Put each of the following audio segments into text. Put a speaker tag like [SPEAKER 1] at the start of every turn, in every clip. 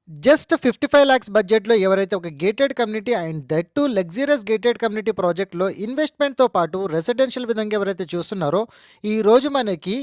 [SPEAKER 1] Just 55 lakhs బడ్జెట్‌లో ఎవరైతే ఒక gated community and that two luxurious gated community ప్రాజెక్ట్‌లో ఇన్వెస్ట్‌మెంట్‌తో పాటు రెసిడెన్షియల్ విధంగా ఎవరైతే చూస్తున్నారో, ఈరోజు మనకి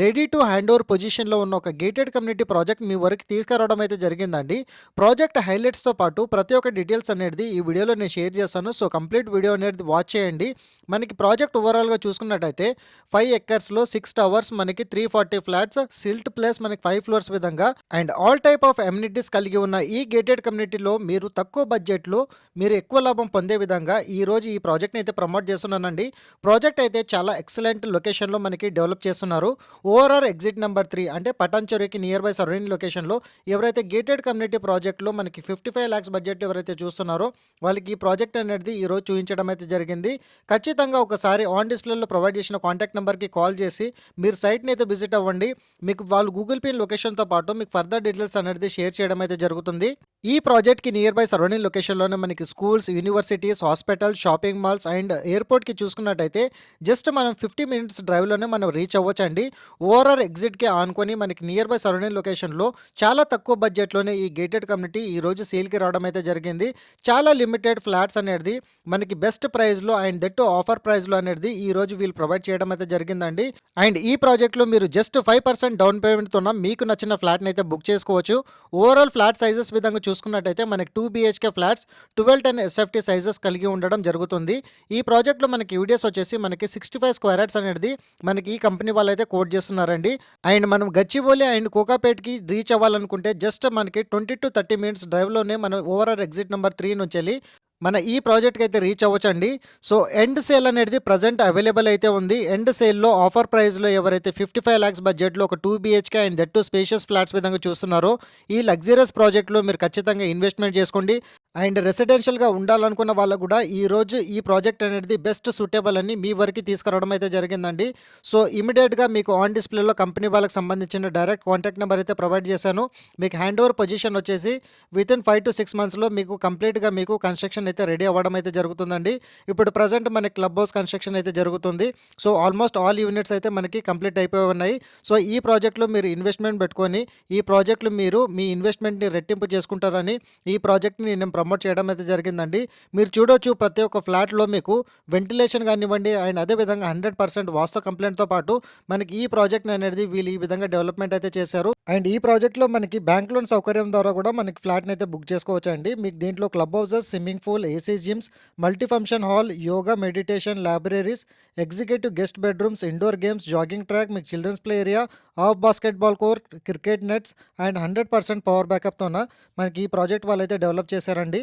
[SPEAKER 1] రెడీ టు హ్యాండ్ ఓవర్ పొజిషన్‌లో ఉన్న ఒక గేటెడ్ కమ్యూనిటీ ప్రాజెక్ట్ మీ వరకు తీసుకురావడం అయితే జరిగిందండి. ప్రాజెక్ట్ హైలైట్స్‌తో పాటు ప్రతి ఒక్క డీటెయిల్స్ అనేది ఈ వీడియోలో నేను షేర్ చేస్తాను. సో, కంప్లీట్ వీడియో అనేది వాచ్ చేయండి. మనకి ప్రాజెక్ట్ ఓవరాల్‌గా చూసుకున్నట్టయితే 5 ఎకర్స్‌లో 6 టవర్స్ మనకి 340 ఫ్లాట్స్, సిల్ట్ ప్లస్ మనకి 5 ఫ్లోర్స్ విధంగా and all type of amenities కలిగి ఉన్న ఈ గేటెడ్ కమ్యూనిటీలో మీరు తక్కువ బడ్జెట్లో మీరు ఎక్కువ లాభం పొందే విధంగా ఈరోజు ఈ ప్రాజెక్ట్ని అయితే ప్రమోట్ చేస్తున్నానండి. ప్రాజెక్ట్ అయితే చాలా ఎక్సలెంట్ లొకేషన్లో మనకి డెవలప్ చేస్తున్నారు. ఓఆర్ఆర్ ఎగ్జిట్ నెంబర్ 3 అంటే పటాన్చెరువుకి నియర్ బై సరౌండింగ్ లొకేషన్లో ఎవరైతే గేటెడ్ కమ్యూనిటీ ప్రాజెక్ట్లో మనకి 55 లాక్స్ బడ్జెట్ ఎవరైతే చూస్తున్నారో వాళ్ళకి ఈ ప్రాజెక్ట్ అనేది ఈరోజు చూపించడం అయితే జరిగింది. ఖచ్చితంగా ఒకసారి ఆన్ డిస్ప్లేలో ప్రొవైడ్ చేసిన కాంటాక్ట్ నెంబర్కి కాల్ చేసి మీరు సైట్ని అయితే విజిట్ అవ్వండి. మీకు వాళ్ళు గూగుల్ పిన్ లొకేషన్తో పాటు మీకు ఫర్దర్ డీటెయిల్స్ అనేది షేర్ చేయడం అయితే జరుగుతుంది. ఈ ప్రాజెక్ట్కి నియర్ బై సరౌండింగ్ లొకేషన్లోనే మనకి schools, universities, hospitals, shopping malls and ఎయిర్పోర్ట్కి చూసుకున్నట్టయితే జస్ట్ మనం 50 మినిట్స్ డ్రైవ్లోనే మనం రీచ్ అవ్వచ్చండి. ఓఆర్ఆర్ ఎగ్జిట్కి ఆనుకొని మనకి నియర్ బై సరౌండింగ్ లొకేషన్లో చాలా తక్కువ బడ్జెట్లోనే ఈ గేటెడ్ కమ్యూనిటీ ఈ రోజు సేల్కి రావడం అయితే జరిగింది. చాలా లిమిటెడ్ ఫ్లాట్స్ అనేది మనకి బెస్ట్ ప్రైస్లో అండ్ దట్ ఆఫర్ ప్రైస్లో అనేది ఈ రోజు వీళ్ళు ప్రొవైడ్ చేయడం అయితే జరిగిందండి. అండ్ ఈ ప్రాజెక్ట్లో మీరు జస్ట్ 5% డౌన్ పేమెంట్తో మీకు నచ్చిన ఫ్లాట్ని అయితే బుక్ చేసుకోవచ్చు. ఓవరాల్ ఫ్లాట్ సైజెస్ విధంగా చూసుకున్నట్టయితే మనకి 2 BHK ఫ్లాట్స్ 12 10 SFT సైజెస్ కలిగి ఉండడం జరుగుతుంది. ఈ ప్రాజెక్ట్లో మనకి యూడిఎస్ వచ్చేసి మనకి 65 స్క్వేర్ యార్డ్స్ అనేది మనకి ఈ కంపెనీ వాళ్ళు అయితే కోట్ చేస్తున్నారండి. అండ్ మనం గచ్చిబౌలి అండ్ కోకాపేట్కి రీచ్ అవ్వాలనుకుంటే జస్ట్ మనకి 20 to 30 మినిట్స్ డ్రైవ్లోనే మనం ఓవరాల్ ఎగ్జిట్ నెంబర్ 3 నుంచి వెళ్ళి మన ఈ ప్రాజెక్ట్కి అయితే రీచ్ అవ్వచ్చండి. సో ఎండ్ సేల్ అనేది ప్రజెంట్ అవైలబుల్ అయితే ఉంది. ఎండ్ సేల్లో ఆఫర్ ప్రైస్లో ఎవరైతే 55 లాక్స్ బడ్జెట్లో ఒక 2 BHK and that 2 spacious flats విధంగా చూస్తున్నారో ఈ లగ్జరియస్ ప్రాజెక్ట్లో మీరు ఖచ్చితంగా ఇన్వెస్ట్మెంట్ చేసుకోండి. అండ్ రెసిడెన్షియల్గా ఉండాలనుకున్న వాళ్ళకు కూడా ఈరోజు ఈ ప్రాజెక్ట్ అనేది బెస్ట్ సూటబుల్ అని మీ వరకు తీసుకురావడం అయితే జరిగిందండి. సో ఇమీడియట్గా మీకు ఆన్ డిస్ప్లేలో కంపెనీ వాళ్ళకి సంబంధించిన డైరెక్ట్ కాంటాక్ట్ నెంబర్ అయితే ప్రొవైడ్ చేశాను. మీకు హ్యాండ్ ఓవర్ పొజిషన్ వచ్చేసి వితిన్ 5 to 6 మంత్స్లో మీకు కంప్లీట్గా మీకు కన్స్ట్రక్షన్ అయితే రెడీ అవ్వడం అయితే జరుగుతుందండి. ఇప్పుడు ప్రజెంట్ మనకి క్లబ్ హౌస్ కన్స్ట్రక్షన్ అయితే జరుగుతుంది. సో ఆల్మోస్ట్ ఆల్ యూనిట్స్ అయితే మనకి కంప్లీట్ అయిపోయి ఉన్నాయి. సో ఈ ప్రాజెక్ట్లో మీరు ఇన్వెస్ట్మెంట్ పెట్టుకొని ఈ ప్రాజెక్టులు మీరు మీ ఇన్వెస్ట్మెంట్ని రెట్టింపు చేసుకుంటారని ఈ ప్రాజెక్ట్ని నేను ప్రమోట్ చేయడం అయితే జరిగిందండి. మీరు చూడొచ్చు ప్రతి ఒక్క ఫ్లాట్లో మీకు వెంటిలేషన్ కానివ్వండి అండ్ అదేవిధంగా 100% వాస్తు కంప్లైంట్తో పాటు మనకి ఈ ప్రాజెక్ట్ అనేది వీళ్ళు ఈ విధంగా డెవలప్మెంట్ అయితే చేశారు. అండ్ ఈ ప్రాజెక్ట్లో మనకి బ్యాంక్ లోన్ సౌకర్యం ద్వారా కూడా మనకి ఫ్లాట్ని అయితే బుక్ చేసుకోవచ్చు అండి. మీకు దీంట్లో club houses, swimming pool, AC gyms, multi function hall, yoga, meditation, libraries, executive guest bedrooms, indoor games, jogging track, మీకు children's play area, half basketball court, cricket nets and 100% power బ్యాకప్తోన మనకి ఈ ప్రాజెక్ట్ వాళ్ళైతే develop చేశారండి.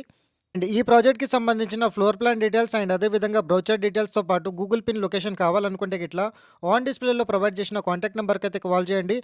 [SPEAKER 1] And ఈ ప్రాజెక్ట్కి సంబంధించిన floor plan details and అదేవిధంగా బ్రౌచర్ డీటెయిల్స్తో పాటు గూగుల్ పిన్ లొకేషన్ కావాలనుకుంటే ఇట్లా ఆన్ డిస్ప్లేలో ప్రొవైడ్ చేసిన కాంటాక్ట్ నెంబర్కి అయితే కాల్ చేయండి.